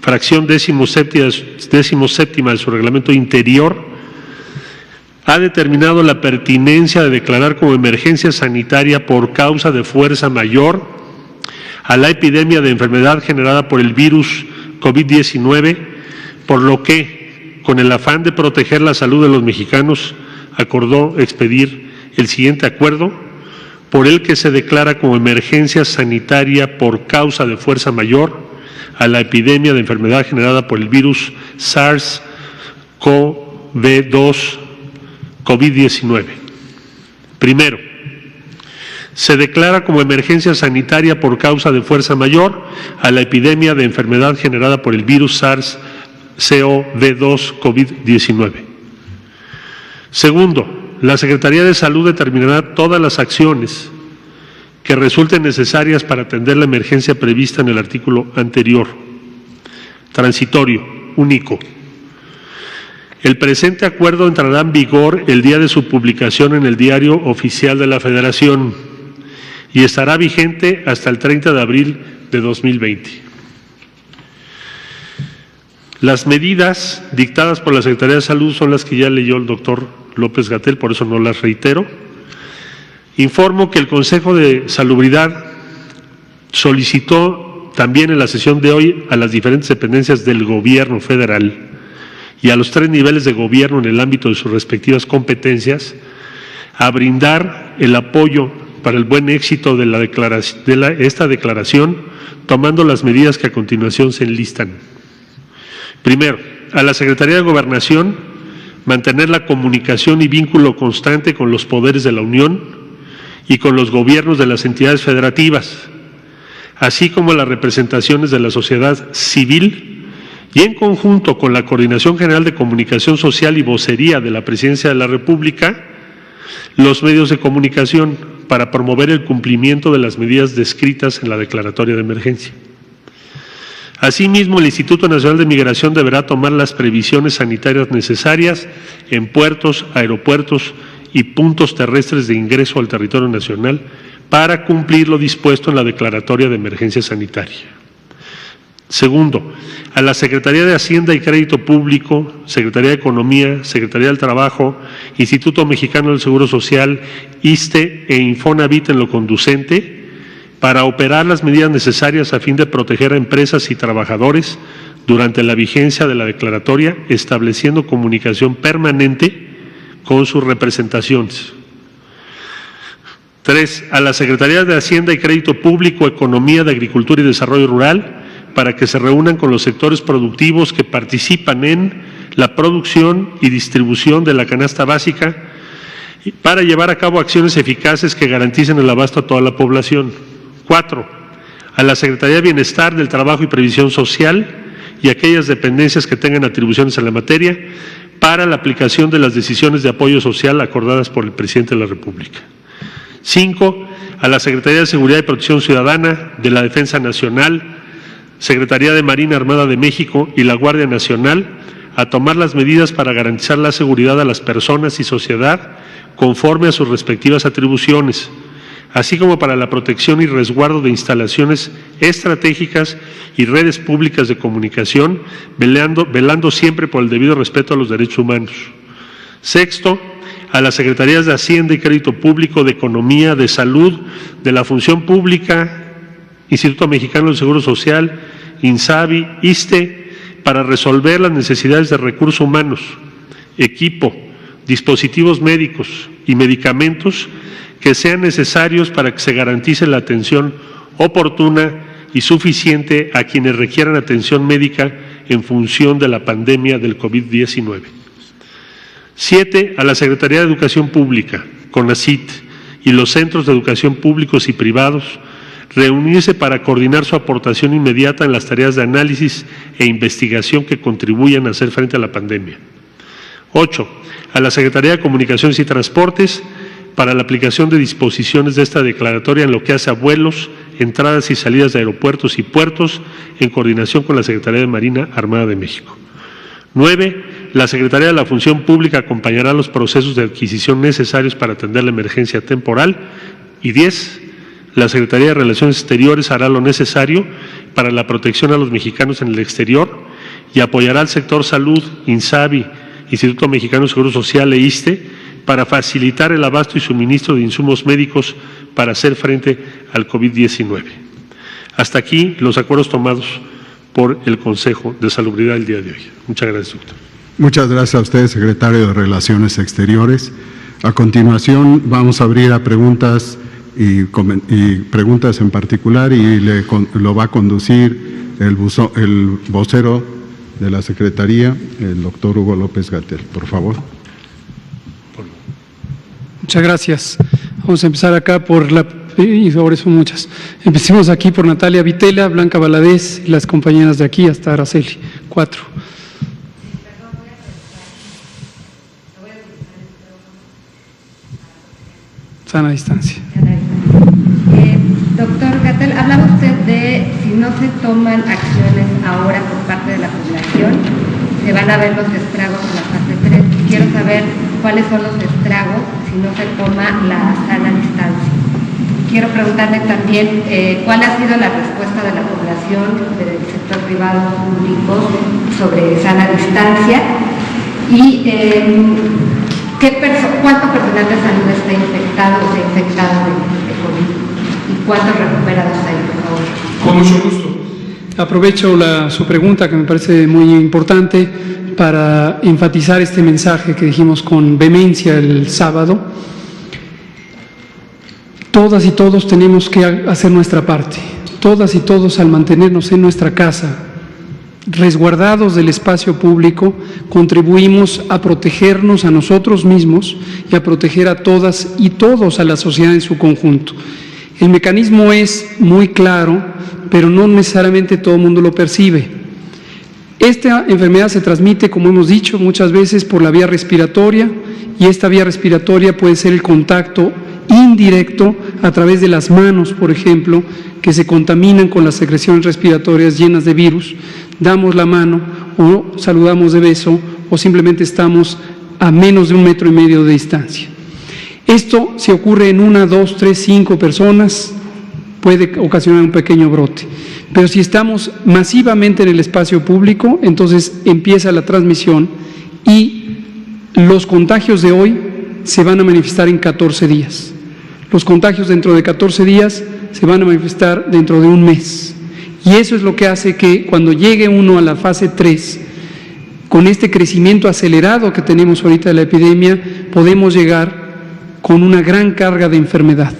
fracción 17ª de su reglamento interior, ha determinado la pertinencia de declarar como emergencia sanitaria por causa de fuerza mayor a la epidemia de enfermedad generada por el virus COVID-19, por lo que, con el afán de proteger la salud de los mexicanos, acordó expedir el siguiente acuerdo, por el que se declara como emergencia sanitaria por causa de fuerza mayor a la epidemia de enfermedad generada por el virus SARS-CoV-2 COVID-19. Primero, se declara como emergencia sanitaria por causa de fuerza mayor a la epidemia de enfermedad generada por el virus SARS-CoV-2 COVID-19. Segundo, la Secretaría de Salud determinará todas las acciones que resulten necesarias para atender la emergencia prevista en el artículo anterior. Transitorio, único. El presente acuerdo entrará en vigor el día de su publicación en el Diario Oficial de la Federación y estará vigente hasta el 30 de abril de 2020. Las medidas dictadas por la Secretaría de Salud son las que ya leyó el doctor López-Gatell, por eso no las reitero. Informo que el Consejo de Salubridad solicitó también en la sesión de hoy a las diferentes dependencias del Gobierno federal y a los 3 niveles de gobierno en el ámbito de sus respectivas competencias a brindar el apoyo para el buen éxito de esta declaración, tomando las medidas que a continuación se enlistan. Primero, a la Secretaría de Gobernación mantener la comunicación y vínculo constante con los poderes de la Unión y con los gobiernos de las entidades federativas, así como las representaciones de la sociedad civil y en conjunto con la Coordinación General de Comunicación Social y Vocería de la Presidencia de la República, los medios de comunicación para promover el cumplimiento de las medidas descritas en la declaratoria de emergencia. Asimismo, el Instituto Nacional de Migración deberá tomar las previsiones sanitarias necesarias en puertos, aeropuertos y puntos terrestres de ingreso al territorio nacional para cumplir lo dispuesto en la declaratoria de emergencia sanitaria. Segundo, a la Secretaría de Hacienda y Crédito Público, Secretaría de Economía, Secretaría del Trabajo, Instituto Mexicano del Seguro Social, ISSSTE e Infonavit en lo conducente, para operar las medidas necesarias a fin de proteger a empresas y trabajadores durante la vigencia de la declaratoria, estableciendo comunicación permanente con sus representaciones. 3. A la Secretaría de Hacienda y Crédito Público, Economía, de Agricultura y Desarrollo Rural, para que se reúnan con los sectores productivos que participan en la producción y distribución de la canasta básica para llevar a cabo acciones eficaces que garanticen el abasto a toda la población. 4. A la Secretaría de Bienestar, del Trabajo y Previsión Social y aquellas dependencias que tengan atribuciones en la materia para la aplicación de las decisiones de apoyo social acordadas por el Presidente de la República. 5. A la Secretaría de Seguridad y Protección Ciudadana, de la Defensa Nacional, Secretaría de Marina Armada de México y la Guardia Nacional a tomar las medidas para garantizar la seguridad a las personas y sociedad conforme a sus respectivas atribuciones, así como para la protección y resguardo de instalaciones estratégicas y redes públicas de comunicación, velando siempre por el debido respeto a los derechos humanos. 6. A las Secretarías de Hacienda y Crédito Público, de Economía, de Salud, de la Función Pública, Instituto Mexicano del Seguro Social, INSABI, ISSSTE, para resolver las necesidades de recursos humanos, equipo, dispositivos médicos y medicamentos que sean necesarios para que se garantice la atención oportuna y suficiente a quienes requieran atención médica en función de la pandemia del COVID-19. 7. A la Secretaría de Educación Pública, CONACYT, y los centros de educación públicos y privados, reunirse para coordinar su aportación inmediata en las tareas de análisis e investigación que contribuyan a hacer frente a la pandemia. 8. A la Secretaría de Comunicaciones y Transportes, para la aplicación de disposiciones de esta declaratoria en lo que hace a vuelos, entradas y salidas de aeropuertos y puertos, en coordinación con la Secretaría de Marina Armada de México. 9. La Secretaría de la Función Pública acompañará los procesos de adquisición necesarios para atender la emergencia temporal. Y 10. La Secretaría de Relaciones Exteriores hará lo necesario para la protección a los mexicanos en el exterior y apoyará al sector salud, INSABI, Instituto Mexicano de Seguro Social e ISSSTE, para facilitar el abasto y suministro de insumos médicos para hacer frente al COVID-19. Hasta aquí los acuerdos tomados por el Consejo de Salubridad el día de hoy. Muchas gracias, doctor. Muchas gracias a usted, secretario de Relaciones Exteriores. A continuación vamos a abrir a preguntas y preguntas en particular, y lo va a conducir el vocero de la Secretaría, el doctor Hugo López-Gatell. Por favor. Muchas gracias. Vamos a empezar acá por y sobre eso muchas. Empecemos aquí por Natalia Vitela, Blanca Valadez y las compañeras de aquí hasta Araceli. 4. Sana distancia. Doctor Gatell, hablaba usted de si no se toman acciones ahora por parte de la población, se van a ver los estragos en la fase 3. Quiero saber cuáles son los estragos si no se toma la sana distancia. Quiero preguntarle también cuál ha sido la respuesta de la población, del sector privado, público, sobre sana distancia y cuánto personal de salud está infectado o se ha infectado de COVID y cuántos recuperados hay, por favor. Con mucho gusto. Aprovecho su pregunta, que me parece muy importante, para enfatizar este mensaje que dijimos con vehemencia el sábado. Todas y todos tenemos que hacer nuestra parte. Todas y todos, al mantenernos en nuestra casa, resguardados del espacio público, contribuimos a protegernos a nosotros mismos y a proteger a todas y todos, a la sociedad en su conjunto. El mecanismo es muy claro, pero no necesariamente todo el mundo lo percibe. Esta enfermedad se transmite, como hemos dicho muchas veces, por la vía respiratoria, y esta vía respiratoria puede ser el contacto indirecto a través de las manos, por ejemplo, que se contaminan con las secreciones respiratorias llenas de virus. Damos la mano o saludamos de beso o simplemente estamos a menos de 1,5 metros de distancia. Esto, si ocurre en 1, 2, 3, 5 personas, puede ocasionar un pequeño brote. Pero si estamos masivamente en el espacio público, entonces empieza la transmisión y los contagios de hoy se van a manifestar en 14 días. Los contagios dentro de 14 días se van a manifestar dentro de 1 mes. Y eso es lo que hace que cuando llegue uno a la fase 3, con este crecimiento acelerado que tenemos ahorita de la epidemia, podemos llegar con una gran carga de enfermedad.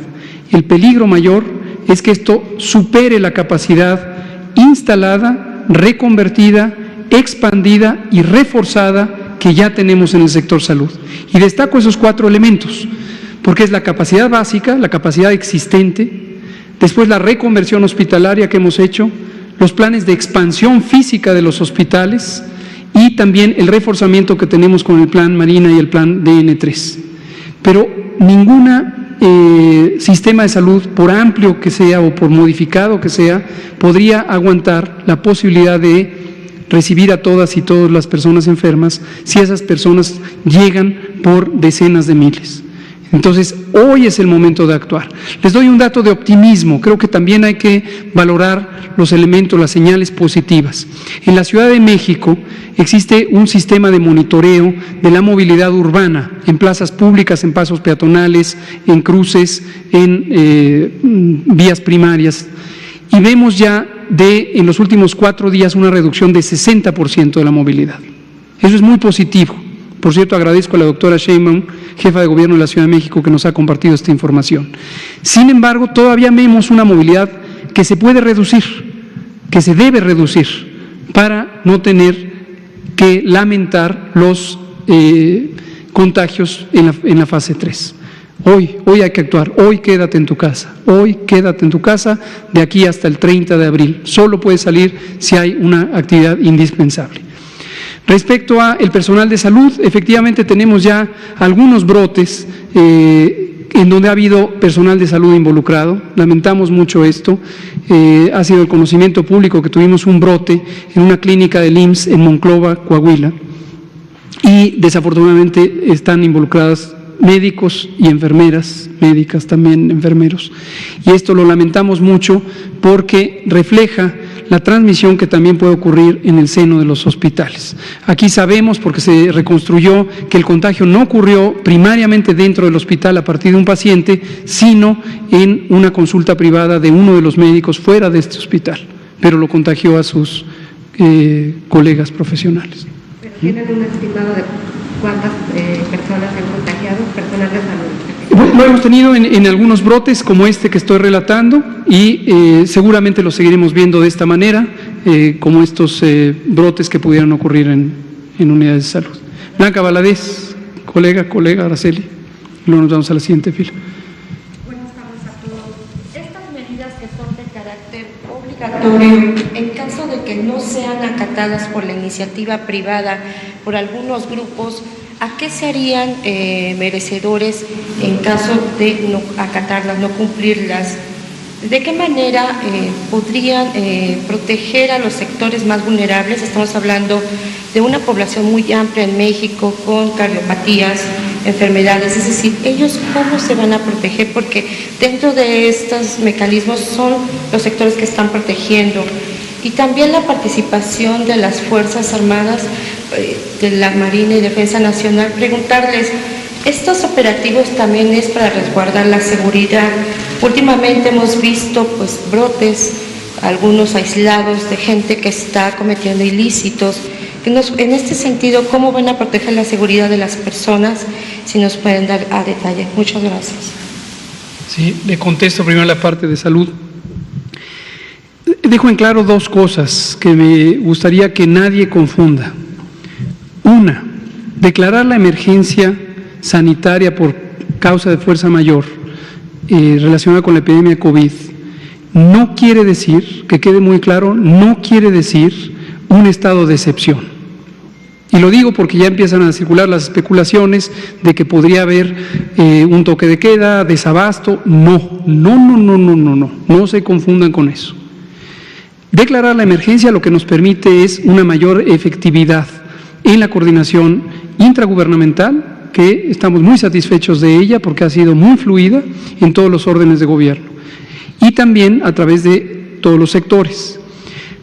El peligro mayor es que esto supere la capacidad instalada, reconvertida, expandida y reforzada que ya tenemos en el sector salud. Y destaco esos 4 elementos, porque es la capacidad básica, la capacidad existente, después la reconversión hospitalaria que hemos hecho, los planes de expansión física de los hospitales y también el reforzamiento que tenemos con el plan Marina y el plan DN3. Pero ninguna sistema de salud, por amplio que sea o por modificado que sea, podría aguantar la posibilidad de recibir a todas y todas las personas enfermas si esas personas llegan por decenas de miles. Entonces, hoy es el momento de actuar. Les doy un dato de optimismo. Creo que también hay que valorar los elementos, las señales positivas. En la Ciudad de México existe un sistema de monitoreo de la movilidad urbana en plazas públicas, en pasos peatonales, en cruces, en vías primarias. Y vemos ya en los últimos 4 días una reducción de 60% de la movilidad. Eso es muy positivo, Por cierto, agradezco a la doctora Sheinbaum, jefa de gobierno de la Ciudad de México, que nos ha compartido esta información. Sin embargo, todavía vemos una movilidad que se puede reducir, que se debe reducir, para no tener que lamentar los contagios en la fase 3. Hoy hay que actuar, hoy quédate en tu casa, de aquí hasta el 30 de abril. Solo puedes salir si hay una actividad indispensable. Respecto al personal de salud, efectivamente tenemos ya algunos brotes en donde ha habido personal de salud involucrado. Lamentamos mucho esto. Ha sido el conocimiento público que tuvimos un brote en una clínica del IMSS en Monclova, Coahuila, y desafortunadamente están involucradas médicos y enfermeras, médicas también, enfermeros. Y esto lo lamentamos mucho porque refleja la transmisión que también puede ocurrir en el seno de los hospitales. Aquí sabemos, porque se reconstruyó, que el contagio no ocurrió primariamente dentro del hospital a partir de un paciente, sino en una consulta privada de uno de los médicos fuera de este hospital, pero lo contagió a sus colegas profesionales. ¿Pero tienen un estimado de cuántas personas han contagiado, personal de salud? Lo hemos tenido en algunos brotes como este que estoy relatando y seguramente lo seguiremos viendo de esta manera, como estos brotes que pudieran ocurrir en unidades de salud. Blanca Valadez, colega Araceli. Luego nos vamos a la siguiente fila. Buenas tardes a todos. Estas medidas que son de carácter obligatorio, en caso de que no sean acatadas por la iniciativa privada, por algunos grupos, ¿a qué se harían merecedores en caso de no acatarlas, no cumplirlas? ¿De qué manera podrían proteger a los sectores más vulnerables? Estamos hablando de una población muy amplia en México con cardiopatías, enfermedades, es decir, ¿ellos cómo se van a proteger? Porque dentro de estos mecanismos son los sectores que están protegiendo. Y también la participación de las Fuerzas Armadas, de la Marina y Defensa Nacional. Preguntarles, ¿estos operativos también es para resguardar la seguridad? Últimamente hemos visto pues brotes, algunos aislados de gente que está cometiendo ilícitos. En este sentido, ¿cómo van a proteger la seguridad de las personas? Si nos pueden dar a detalle. Muchas gracias. Sí, le contesto primero la parte de salud. Dejo en claro dos cosas que me gustaría que nadie confunda. Una, declarar la emergencia sanitaria por causa de fuerza mayor relacionada con la epidemia de COVID no quiere decir, que quede muy claro, no quiere decir un estado de excepción. Y lo digo porque ya empiezan a circular las especulaciones de que podría haber un toque de queda, desabasto. No se confundan con eso. Declarar la emergencia lo que nos permite es una mayor efectividad en la coordinación intragubernamental, que estamos muy satisfechos de ella porque ha sido muy fluida en todos los órdenes de gobierno y también a través de todos los sectores.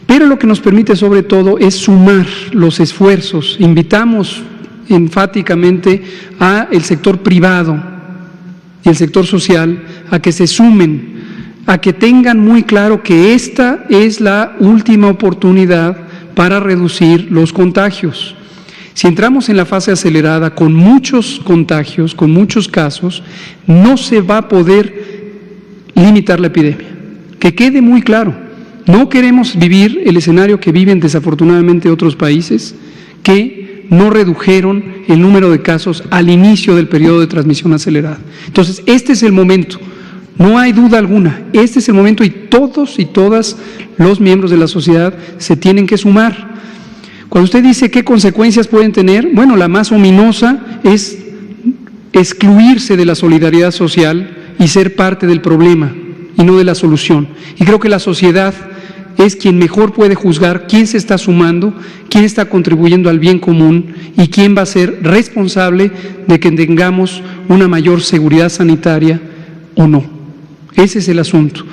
Pero lo que nos permite sobre todo es sumar los esfuerzos. Invitamos enfáticamente al sector privado y el sector social a que se sumen, a que tengan muy claro que esta es la última oportunidad para reducir los contagios. Si entramos en la fase acelerada con muchos contagios, con muchos casos, no se va a poder limitar la epidemia. Que quede muy claro, no queremos vivir el escenario que viven desafortunadamente otros países que no redujeron el número de casos al inicio del periodo de transmisión acelerada. Entonces, este es el momento. No hay duda alguna, este es el momento y todos y todas los miembros de la sociedad se tienen que sumar. Cuando usted dice qué consecuencias pueden tener, bueno, la más ominosa es excluirse de la solidaridad social y ser parte del problema y no de la solución. Y creo que la sociedad es quien mejor puede juzgar quién se está sumando, quién está contribuyendo al bien común y quién va a ser responsable de que tengamos una mayor seguridad sanitaria o no. Ese es el asunto.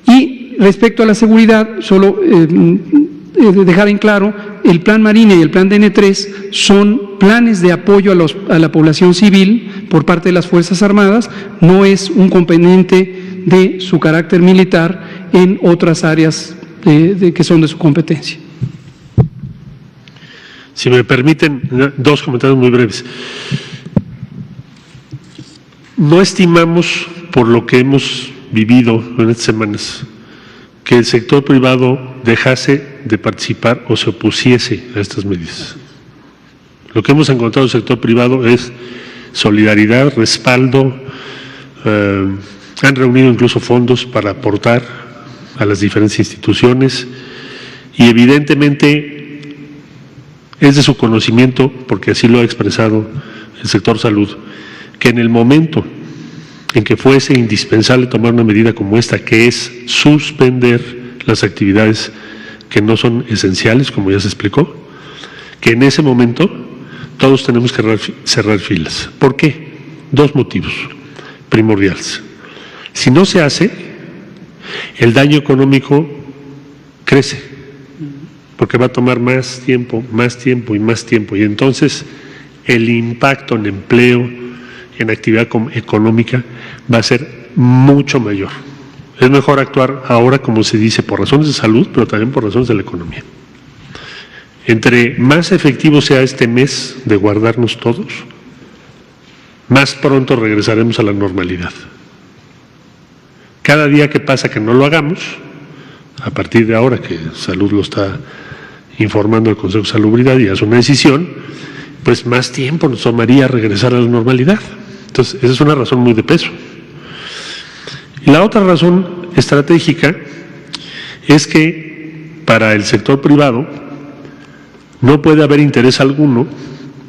Y respecto a la seguridad, solo dejar en claro, el Plan Marina y el Plan DN3 son planes de apoyo a la población civil por parte de las Fuerzas Armadas, no es un componente de su carácter militar en otras áreas que son de su competencia. Si me permiten, 2 comentarios muy breves. No estimamos, por lo que hemos vivido en estas semanas, que el sector privado dejase de participar o se opusiese a estas medidas. Lo que hemos encontrado en el sector privado es solidaridad, respaldo, han reunido incluso fondos para aportar a las diferentes instituciones y evidentemente es de su conocimiento, porque así lo ha expresado el sector salud, que en el momento en que fuese indispensable tomar una medida como esta, que es suspender las actividades que no son esenciales, como ya se explicó, que en ese momento todos tenemos que cerrar filas. ¿Por qué? 2 motivos primordiales. Si no se hace, el daño económico crece, porque va a tomar más tiempo y más tiempo, y entonces el impacto en empleo, en actividad económica, va a ser mucho mayor. Es mejor actuar ahora, como se dice, por razones de salud, pero también por razones de la economía. Entre más efectivo sea este mes de guardarnos todos, más pronto regresaremos a la normalidad. Cada día que pasa que no lo hagamos, a partir de ahora que Salud lo está informando el Consejo de Salubridad y hace una decisión, pues más tiempo nos tomaría regresar a la normalidad. Entonces, esa es una razón muy de peso. Y la otra razón estratégica es que para el sector privado no puede haber interés alguno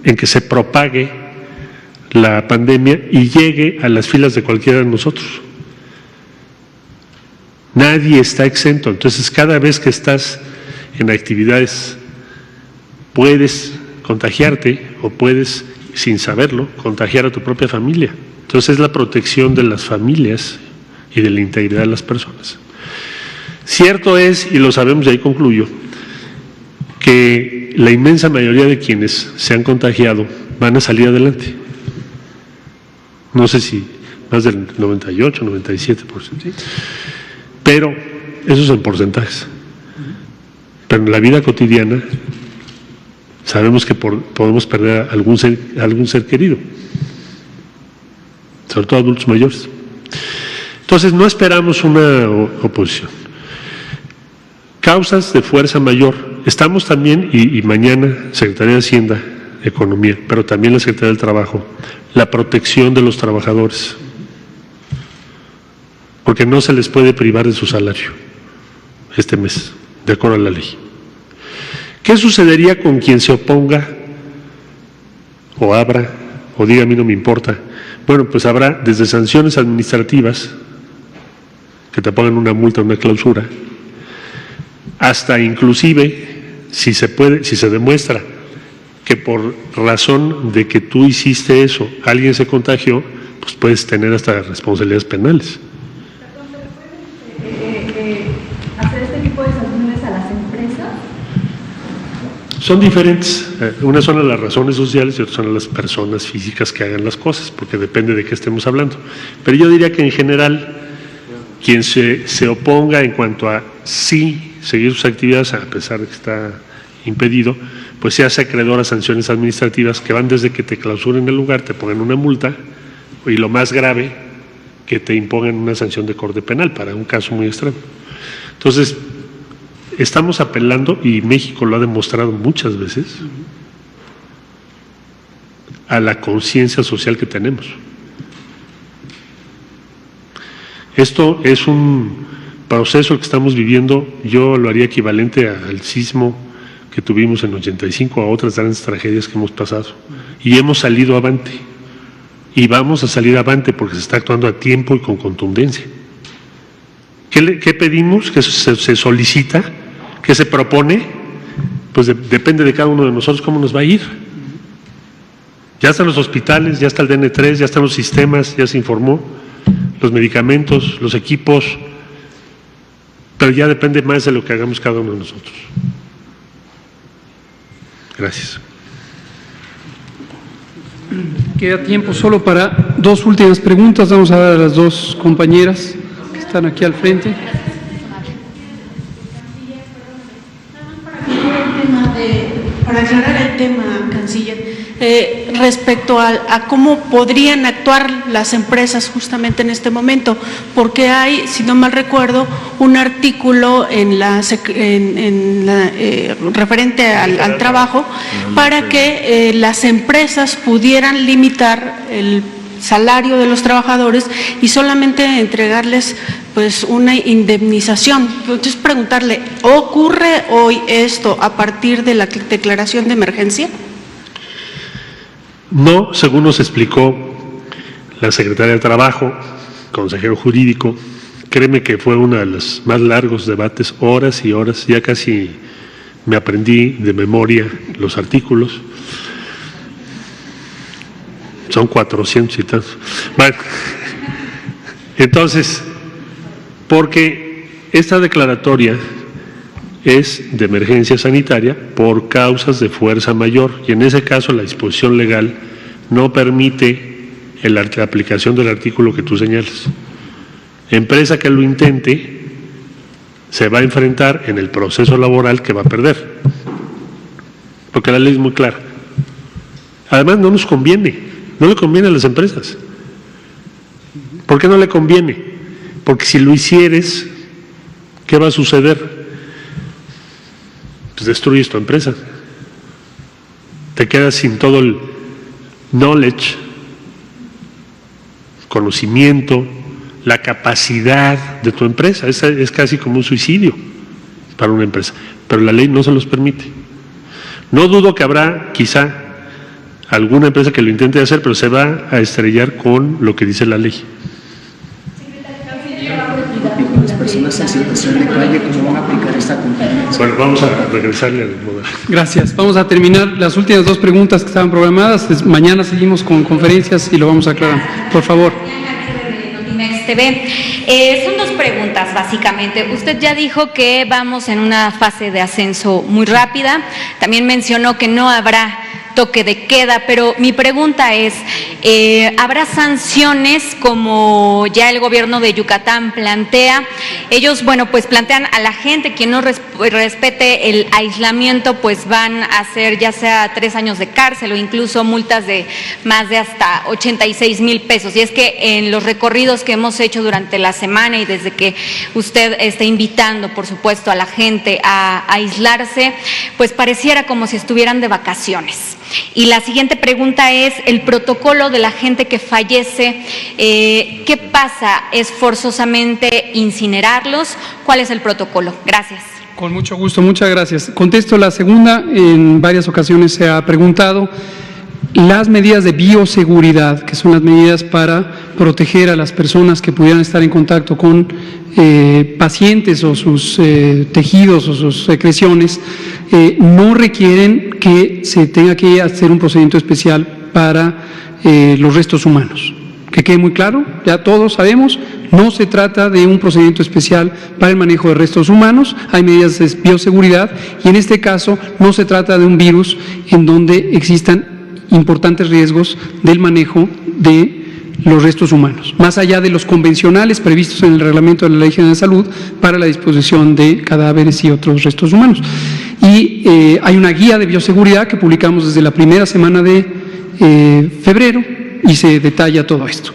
en que se propague la pandemia y llegue a las filas de cualquiera de nosotros. Nadie está exento. Entonces, cada vez que estás en actividades, puedes contagiarte o puedes, sin saberlo, contagiar a tu propia familia. Entonces, es la protección de las familias y de la integridad de las personas. Cierto es, y lo sabemos, y ahí concluyo, que la inmensa mayoría de quienes se han contagiado van a salir adelante. No sé si más del 98, 97%. Pero eso es en porcentajes. Pero en la vida cotidiana sabemos que podemos perder a algún ser querido, sobre todo adultos mayores. Entonces, no esperamos una oposición. Causas de fuerza mayor. Estamos también, y mañana, Secretaría de Hacienda, Economía, pero también la Secretaría del Trabajo, la protección de los trabajadores, porque no se les puede privar de su salario este mes, de acuerdo a la ley. ¿Qué sucedería con quien se oponga o abra o diga a mí no me importa? Bueno, pues habrá desde sanciones administrativas, que te pongan una multa, una clausura, hasta inclusive, si se demuestra que por razón de que tú hiciste eso, alguien se contagió, pues puedes tener hasta responsabilidades penales. ¿Hacer este tipo de sanciones a las empresas? Son diferentes. Unas son a las razones sociales y otras son a las personas físicas que hagan las cosas, porque depende de qué estemos hablando. Pero yo diría que en general, quien se oponga en cuanto a sí seguir sus actividades, a pesar de que está impedido, pues se hace acreedor a sanciones administrativas que van desde que te clausuren el lugar, te pongan una multa, y lo más grave, que te impongan una sanción de corte penal para un caso muy extremo. Entonces, estamos apelando, y México lo ha demostrado muchas veces, a la conciencia social que tenemos. Esto es un proceso que estamos viviendo, yo lo haría equivalente al sismo que tuvimos en 85, a otras grandes tragedias que hemos pasado, y hemos salido avante, y vamos a salir avante porque se está actuando a tiempo y con contundencia. ¿Qué pedimos? ¿Qué se solicita? ¿Qué se propone? Pues depende de cada uno de nosotros cómo nos va a ir. Ya están los hospitales, ya está el DN3, ya están los sistemas, ya se informó, los medicamentos, los equipos, pero ya depende más de lo que hagamos cada uno de nosotros. Gracias. Queda tiempo solo para 2 últimas preguntas. Vamos a dar a las 2 compañeras que están aquí al frente. Para aclarar el tema, canciller, respecto a cómo podrían actuar las empresas justamente en este momento, porque hay, si no mal recuerdo, un artículo referente al trabajo para que las empresas pudieran limitar el salario de los trabajadores y solamente entregarles pues una indemnización. Entonces preguntarle, ¿ocurre hoy esto a partir de la declaración de emergencia? No, según nos explicó la secretaria de Trabajo, consejero jurídico, créeme que fue uno de los más largos debates, horas y horas, ya casi me aprendí de memoria los artículos. Son 400 y tantos. Bueno, entonces, porque esta declaratoria es de emergencia sanitaria por causas de fuerza mayor y en ese caso la disposición legal no permite la aplicación del artículo que tú señalas. Empresa que lo intente se va a enfrentar en el proceso laboral que va a perder, porque la ley es muy clara. Además no nos conviene. No le conviene a las empresas. ¿Por qué no le conviene? Porque si lo hicieres, ¿qué va a suceder? Pues destruyes tu empresa. Te quedas sin todo el knowledge, conocimiento, la capacidad de tu empresa. Es casi como un suicidio para una empresa. Pero la ley no se los permite. No dudo que habrá quizá alguna empresa que lo intente hacer, pero se va a estrellar con lo que dice la ley. Las personas en situación de calle, ¿cómo van a aplicar esta contingencia? Bueno, vamos a regresarle al modelo. Gracias. Vamos a terminar las últimas dos preguntas que estaban programadas. Mañana seguimos con conferencias y lo vamos a aclarar. Por favor. Notimex TV. Son dos preguntas, básicamente. Usted ya dijo que vamos en una fase de ascenso muy rápida. También mencionó que no habrá toque de queda, pero mi pregunta es, ¿habrá sanciones como ya el gobierno de Yucatán plantea? Ellos, bueno, pues plantean a la gente, quien no respete el aislamiento, pues van a hacer ya sea 3 años de cárcel o incluso multas de más de hasta 86,000 pesos. Y es que en los recorridos que hemos hecho durante la semana y desde que usted está invitando, por supuesto, a la gente a aislarse, pues pareciera como si estuvieran de vacaciones. Y la siguiente pregunta es, el protocolo de la gente que fallece, ¿qué pasa? ¿Es forzosamente incinerarlos? ¿Cuál es el protocolo? Gracias. Con mucho gusto, muchas gracias. Contesto la segunda, en varias ocasiones se ha preguntado. Las medidas de bioseguridad, que son las medidas para proteger a las personas que pudieran estar en contacto con pacientes o sus tejidos o sus secreciones, no requieren que se tenga que hacer un procedimiento especial para los restos humanos. Que quede muy claro, ya todos sabemos, no se trata de un procedimiento especial para el manejo de restos humanos, hay medidas de bioseguridad y en este caso no se trata de un virus en donde existan importantes riesgos del manejo de los restos humanos, más allá de los convencionales previstos en el reglamento de la Ley General de Salud para la disposición de cadáveres y otros restos humanos. Y hay una guía de bioseguridad que publicamos desde la primera semana de febrero y se detalla todo esto.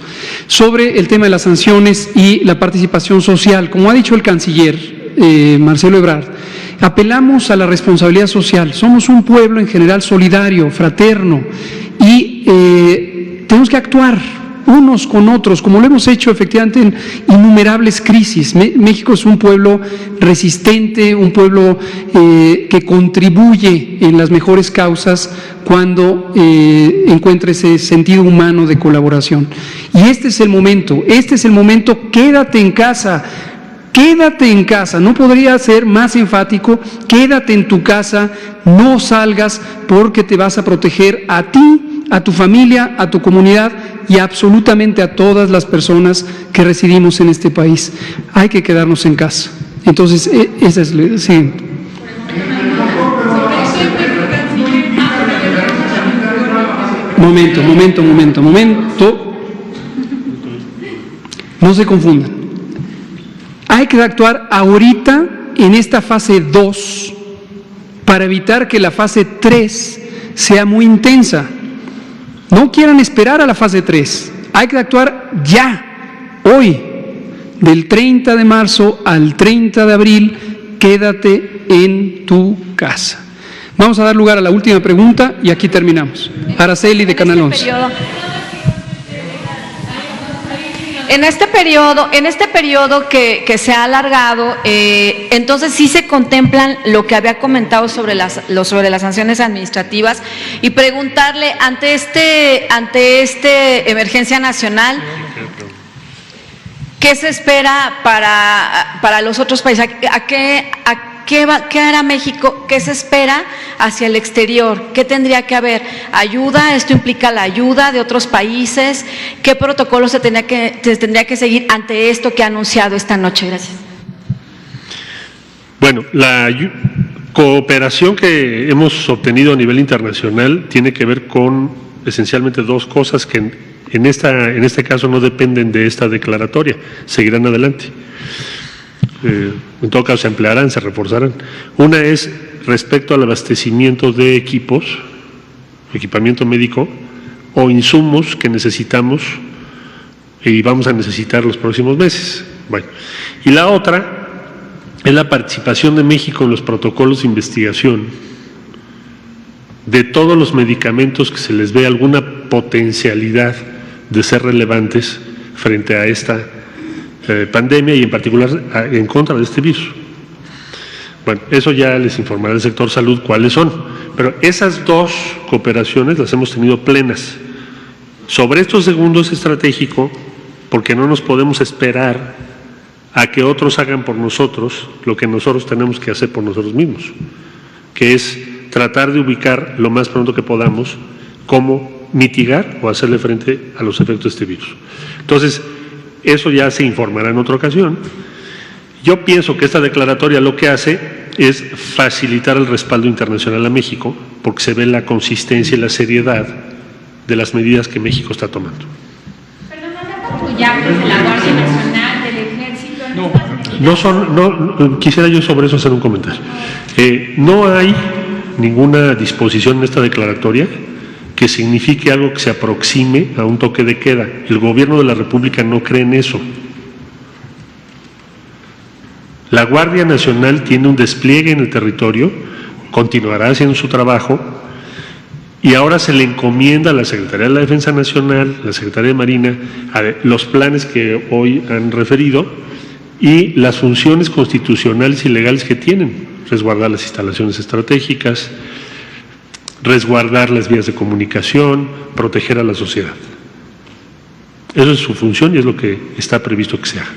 Sobre el tema de las sanciones y la participación social, como ha dicho el canciller Marcelo Ebrard, apelamos a la responsabilidad social. Somos un pueblo en general solidario, fraterno y tenemos que actuar unos con otros, como lo hemos hecho efectivamente en innumerables crisis. México es un pueblo resistente, un pueblo que contribuye en las mejores causas cuando encuentra ese sentido humano de colaboración. Y este es el momento, quédate en casa. Quédate en casa, no podría ser más enfático, quédate en tu casa, no salgas porque te vas a proteger a ti, a tu familia, a tu comunidad y absolutamente a todas las personas que residimos en este país. Hay que quedarnos en casa. Entonces, esa es la siguiente. Momento. No se confundan. Hay que actuar ahorita en esta fase 2 para evitar que la fase 3 sea muy intensa. No quieran esperar a la fase 3, hay que actuar ya, hoy, del 30 de marzo al 30 de abril, quédate en tu casa. Vamos a dar lugar a la última pregunta y aquí terminamos. Araceli de Canal 11. En este periodo que se ha alargado, entonces sí se contemplan lo que había comentado sobre las sanciones administrativas, y preguntarle ante este emergencia nacional, ¿qué se espera para los otros países? ¿Qué hará México? ¿Qué se espera hacia el exterior? ¿Qué tendría que haber? ¿Ayuda? ¿Esto implica la ayuda de otros países? ¿Qué protocolo se tendría que seguir ante esto que ha anunciado esta noche? Gracias. Bueno, la cooperación que hemos obtenido a nivel internacional tiene que ver con esencialmente dos cosas que en este caso no dependen de esta declaratoria, seguirán adelante. En todo caso se ampliarán, se reforzarán. Una es respecto al abastecimiento de equipamiento médico o insumos que necesitamos y vamos a necesitar los próximos meses. Bueno, y la otra es la participación de México en los protocolos de investigación de todos los medicamentos que se les ve alguna potencialidad de ser relevantes frente a esta pandemia y en particular en contra de este virus. Bueno, eso ya les informará el sector salud cuáles son, pero esas dos cooperaciones las hemos tenido plenas. Sobre esto segundo es estratégico porque no nos podemos esperar a que otros hagan por nosotros lo que nosotros tenemos que hacer por nosotros mismos, que es tratar de ubicar lo más pronto que podamos cómo mitigar o hacerle frente a los efectos de este virus. Entonces, eso ya se informará en otra ocasión. Yo pienso que esta declaratoria lo que hace es facilitar el respaldo internacional a México, porque se ve la consistencia y la seriedad de las medidas que México está tomando. Perdón, ¿no ya de la Guardia Nacional, del Ejército? No, quisiera yo sobre eso hacer un comentario. No hay ninguna disposición en esta declaratoria que signifique algo que se aproxime a un toque de queda. El gobierno de la República no cree en eso. La Guardia Nacional tiene un despliegue en el territorio, continuará haciendo su trabajo y ahora se le encomienda a la Secretaría de la Defensa Nacional, la Secretaría de Marina, los planes que hoy han referido y las funciones constitucionales y legales que tienen, resguardar las instalaciones estratégicas, resguardar las vías de comunicación, proteger a la sociedad. Eso es su función y es lo que está previsto que se haga.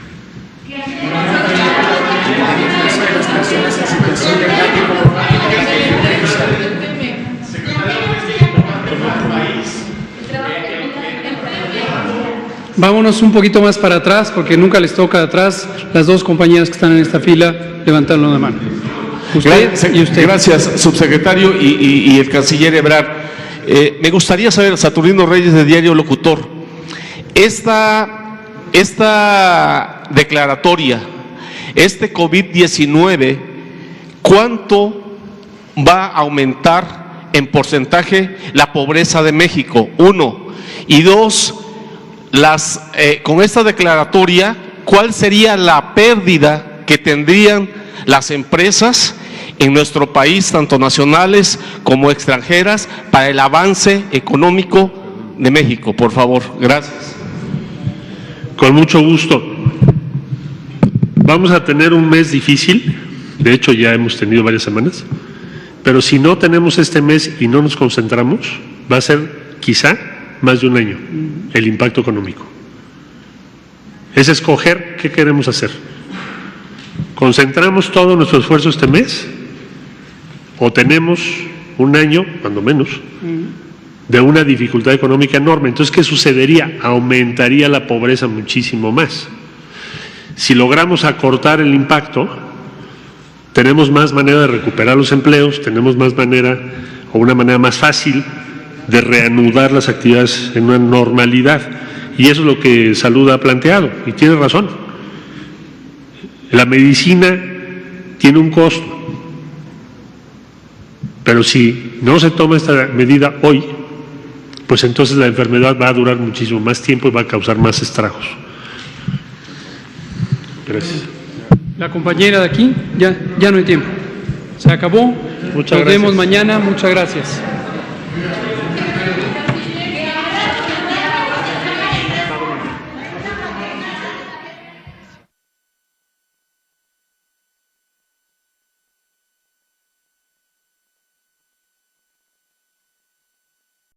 Vámonos un poquito más para atrás, porque nunca les toca atrás. Las dos compañeras que están en esta fila, levantaron la mano. Usted y usted. Gracias, subsecretario y el canciller Ebrard. Me gustaría saber, Saturnino Reyes de Diario Locutor, esta declaratoria, este COVID-19, ¿cuánto va a aumentar en porcentaje la pobreza de México? Uno. Y dos, con esta declaratoria, ¿cuál sería la pérdida que tendrían las empresas en nuestro país, tanto nacionales como extranjeras, para el avance económico de México? Por favor, gracias. Con mucho gusto. Vamos a tener un mes difícil, de hecho ya hemos tenido varias semanas, pero si no tenemos este mes y no nos concentramos, va a ser quizá más de un año el impacto económico. Es escoger qué queremos hacer. ¿Concentramos todo nuestro esfuerzo este mes? ¿O tenemos un año, cuando menos, de una dificultad económica enorme? Entonces, ¿qué sucedería? Aumentaría la pobreza muchísimo más. Si logramos acortar el impacto, tenemos más manera de recuperar los empleos, tenemos más manera, o una manera más fácil, de reanudar las actividades en una normalidad. Y eso es lo que Salud ha planteado, y tiene razón. La medicina tiene un costo. Pero si no se toma esta medida hoy, pues entonces la enfermedad va a durar muchísimo más tiempo y va a causar más estragos. Gracias. La compañera de aquí, ya no hay tiempo. Se acabó. Muchas Nos vemos gracias. mañana. Muchas gracias.